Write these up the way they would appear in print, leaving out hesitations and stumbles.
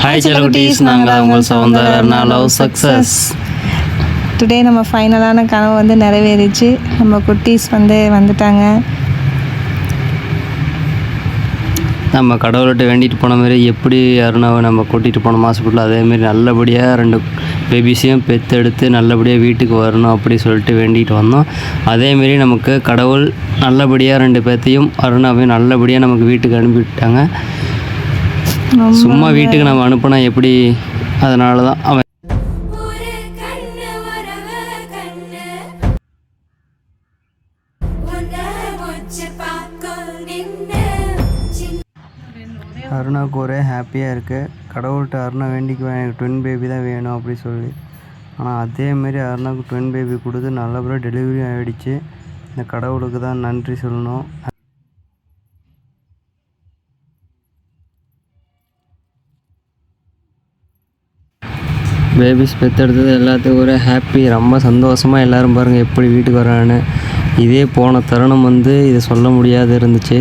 Hi செல்லகுட்டீஸ், நாங்கள் தான் உங்கள் சௌந்தர்யா லவ் சக்ஸஸ். டுடே நம்ம ஃபைனலான கனவு வந்து நிறைவேறிச்சு. நம்ம குட்டீஸ் வந்துட்டாங்க. நம்ம கடவுள்கிட்ட வேண்டிட்டு போன மாதிரி எப்படி அருணாவை நம்ம கூட்டிகிட்டு போனோம் ஹாஸ்பிட்டல், அதேமாரி நல்லபடியாக 2 பேபிஸையும் பெற்றெடுத்து நல்லபடியாக வீட்டுக்கு வரணும் அப்படி சொல்லிட்டு வேண்டிகிட்டு வந்தோம். அதேமாரி நமக்கு கடவுள் நல்லபடியாக 2 பேர்த்தையும் அருணாவையும் நல்லபடியாக நமக்கு வீட்டுக்கு அனுப்பிவிட்டாங்க. சும்மா வீட்டுக்கு நம்ம அனுப்புனா எப்படி, அதனால தான் அவன் அருணாவுக்கு ஒரே ஹாப்பியாக இருக்குது. கடவுள்கிட்ட அருணா வேண்டிக்குவேன், எனக்கு ட்வின் பேபி தான் வேணும் அப்படி சொல்லி. ஆனால் அதேமாரி அருணாவுக்கு ட்வின் பேபி கொடுத்து நல்லபடியாக டெலிவரி ஆகிடுச்சு. இந்த கடவுளுக்கு தான் நன்றி சொல்லணும். பேபிஸ் பெற்றெடுத்தது எல்லாத்துக்கும் ஒரு ஹாப்பி, ரொம்ப சந்தோஷமாக எல்லோரும் பாருங்கள் எப்படி வீட்டுக்கு வரான்னு. இதே போன தருணம் இதை சொல்ல முடியாது இருந்துச்சு.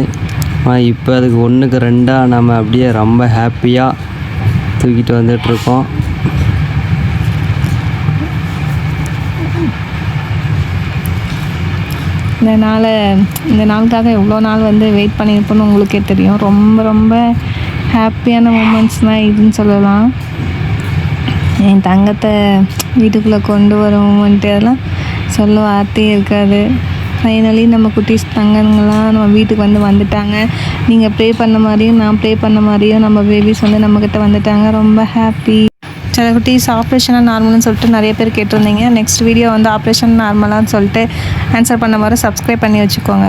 ஆனால் இப்போ அதுக்கு 1க்கு 2 நம்ம அப்படியே ரொம்ப ஹாப்பியாக தூக்கிட்டு வந்துட்டுருக்கோம். இந்த நாளுக்காக எவ்வளோ நாள் வெயிட் பண்ணியிருப்போன்னு உங்களுக்கே தெரியும். ரொம்ப ரொம்ப ஹாப்பியான மூமெண்ட்ஸ் தான் இதுன்னு சொல்லலாம். என் தங்கத்தை வீட்டுக்குள்ளே கொண்டு வர மூமெண்ட்டு அதெல்லாம் சொல்ல வார்த்தையே இருக்காது. ஃபைனலி நம்ம குட்டீஸ் தங்கங்களாம் நம்ம வீட்டுக்கு வந்துட்டாங்க. நீங்கள் ப்ரே பண்ண மாதிரியும் நான் ப்ரே பண்ண மாதிரியும் நம்ம பேபிஸ் நம்மக்கிட்ட வந்துட்டாங்க. ரொம்ப ஹாப்பி. சில குட்டீஸ் ஆப்ரேஷனாக நார்மல்னு சொல்லிட்டு நிறைய பேர் கேட்டிருந்தீங்க. நெக்ஸ்ட் வீடியோ ஆப்ரேஷன் நார்மலான்னு சொல்லிட்டு ஆன்சர் பண்ண மாதிரி சப்ஸ்கிரைப் பண்ணி வச்சுக்கோங்க.